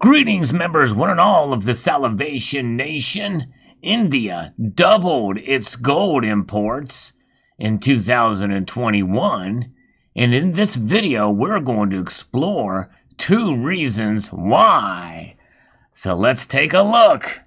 Greetings, members, one and all of the Salivation Nation. India doubled its gold imports in 2021, and in this video, we're going to explore 2 reasons why. So let's take a look.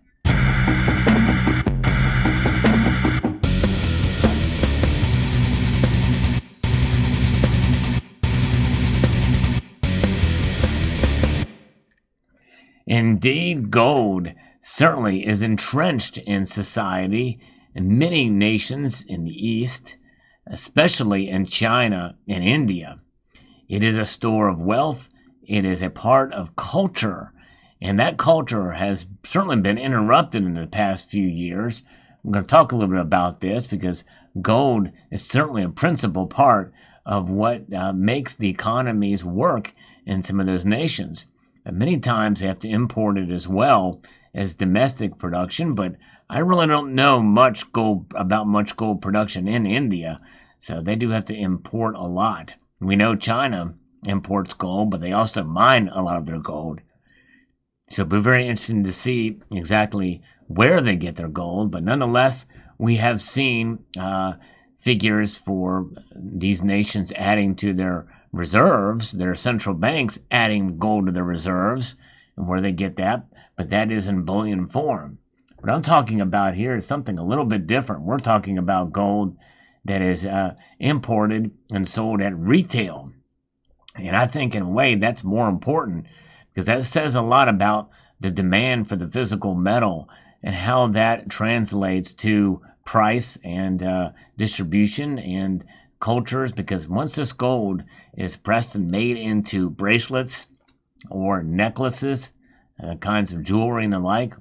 Indeed, gold certainly is entrenched in society in many nations in the East, especially in China and India. It is a store of wealth, it is a part of culture, and that culture has certainly been interrupted in the past few years. I'm going to talk a little bit about this because gold is certainly a principal part of what makes the economies work in some of those nations. Many times they have to import it as well as domestic production, but I really don't know much gold production in India, so they do have to import a lot. We know China imports gold, but they also mine a lot of their gold. So it'll be very interesting to see exactly where they get their gold, but nonetheless, we have seen figures for these nations adding to their reserves, their central banks adding gold to their reserves, and where they get that, but that is in bullion form. What I'm talking about here is something a little bit different. We're talking about gold that is imported and sold at retail. And I think in a way that's more important because that says a lot about the demand for the physical metal and how that translates to price and distribution and cultures, because once this gold is pressed and made into bracelets or necklaces, kinds of jewelry and the like,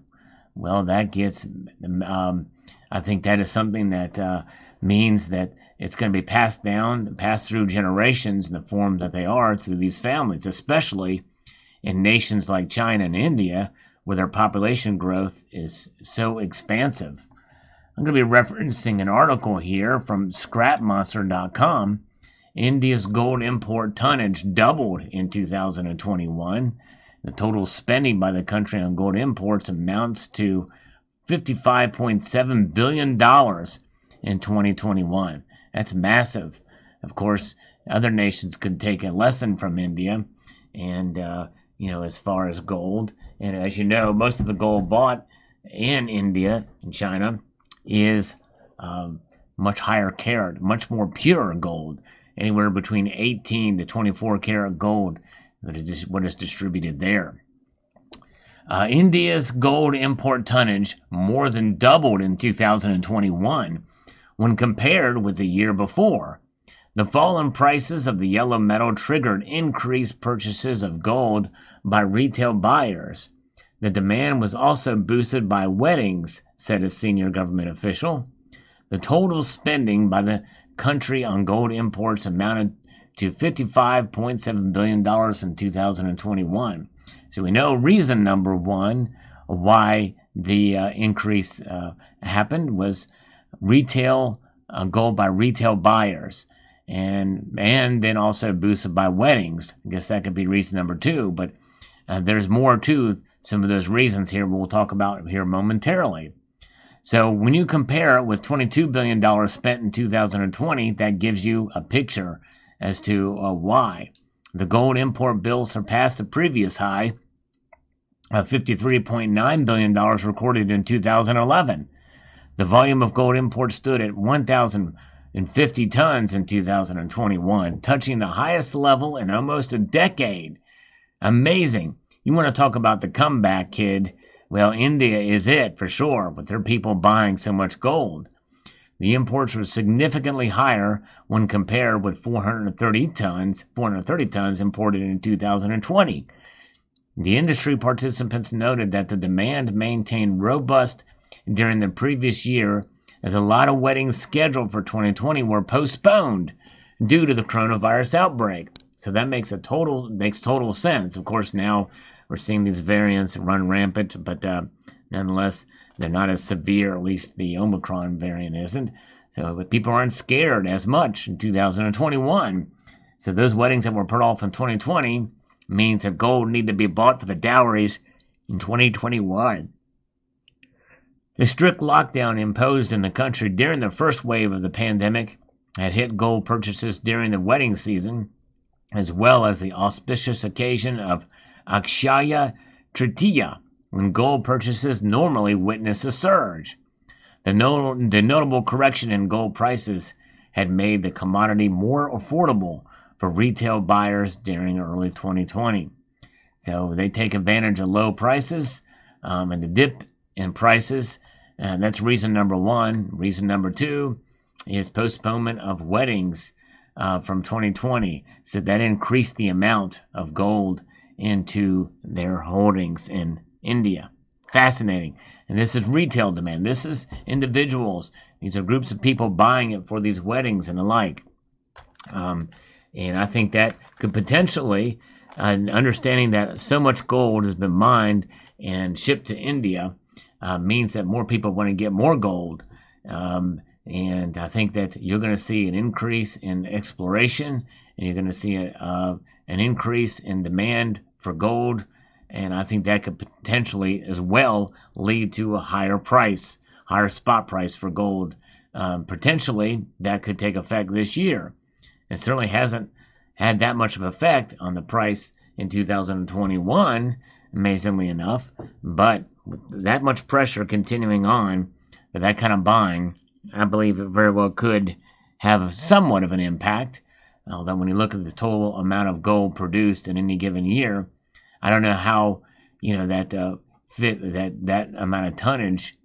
well, that gets, I think that is something that means that it's going to be passed through generations in the form that they are through these families, especially in nations like China and India, where their population growth is so expansive. I'm going to be referencing an article here from scrapmonster.com. India's gold import tonnage doubled in 2021. The total spending by the country on gold imports amounts to $55.7 billion in 2021. That's massive. Of course, other nations could take a lesson from India and, as far as gold. And as you know, most of the gold bought in India and China is much higher carat, much more pure gold, anywhere between 18 to 24 karat gold, what is distributed there. India's gold import tonnage more than doubled in 2021 when compared with the year before. The fall in prices of the yellow metal triggered increased purchases of gold by retail buyers. The demand was also boosted by weddings, said a senior government official. The total spending by the country on gold imports amounted to $55.7 billion in 2021. So we know reason number one why the increase happened was retail gold by retail buyers, and then also boosted by weddings. I guess that could be reason number two, but there's more to some of those reasons here we'll talk about here momentarily. So when you compare it with $22 billion spent in 2020, that gives you a picture as to why. The gold import bill surpassed the previous high of $53.9 billion recorded in 2011. The volume of gold imports stood at 1,050 tons in 2021, touching the highest level in almost a decade. Amazing. You want to talk about the comeback, kid? Well, India is it for sure, with their people buying so much gold. The imports were significantly higher when compared with 430 tons imported in 2020. The industry participants noted that the demand maintained robust during the previous year, as a lot of weddings scheduled for 2020 were postponed due to the coronavirus outbreak. So that makes total sense. Of course, now we're seeing these variants run rampant, but nonetheless, they're not as severe. At least the Omicron variant isn't. So people aren't scared as much in 2021. So those weddings that were put off in 2020 means that gold need to be bought for the dowries in 2021. The strict lockdown imposed in the country during the first wave of the pandemic had hit gold purchases during the wedding season, as well as the auspicious occasion of Akshaya Tritiya, when gold purchases normally witness a surge. The notable correction in gold prices had made the commodity more affordable for retail buyers during early 2020. So they take advantage of low prices and the dip in prices. And that's reason number one. Reason number two is postponement of weddings from 2020. So that increased the amount of gold into their holdings in India. Fascinating. And this is retail demand. This is individuals. These are groups of people buying it for these weddings and the like. And I think that could potentially, understanding that so much gold has been mined and shipped to India, means that more people want to get more gold. And I think that you're going to see an increase in exploration, and you're going to see an increase in demand for gold. And I think that could potentially as well lead to a higher spot price for gold. Potentially, that could take effect this year. It certainly hasn't had that much of an effect on the price in 2021, amazingly enough. But with that much pressure continuing on, with that kind of buying, I believe it very well could have somewhat of an impact. Although when you look at the total amount of gold produced in any given year, I don't know how that amount of tonnage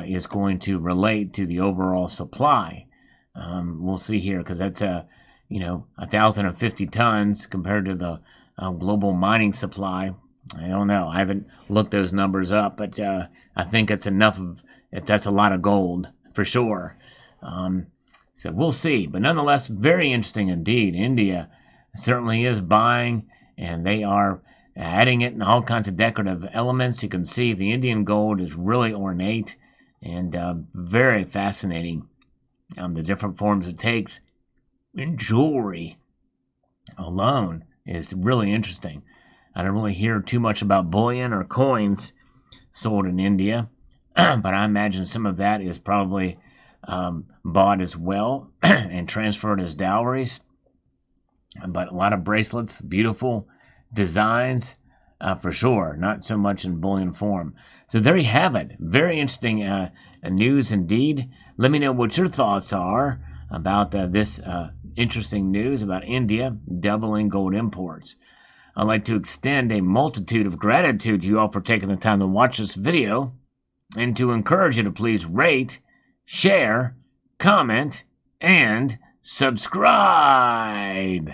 is going to relate to the overall supply. We'll see here, because that's 1,050 tons compared to the global mining supply. I don't know. I haven't looked those numbers up, but I think it's that's a lot of gold for sure. So we'll see. But nonetheless, very interesting indeed. India certainly is buying, and they are adding it in all kinds of decorative elements. You can see the Indian gold is really ornate and very fascinating. The different forms it takes in jewelry alone is really interesting. I don't really hear too much about bullion or coins sold in India, but I imagine some of that is probably bought as well and transferred as dowries. But a lot of bracelets, beautiful designs for sure, not so much in bullion form. So there you have it. Very interesting news indeed. Let me know what your thoughts are about this interesting news about India doubling gold imports. I'd like to extend a multitude of gratitude to you all for taking the time to watch this video, and to encourage you to please rate, share, comment, and subscribe.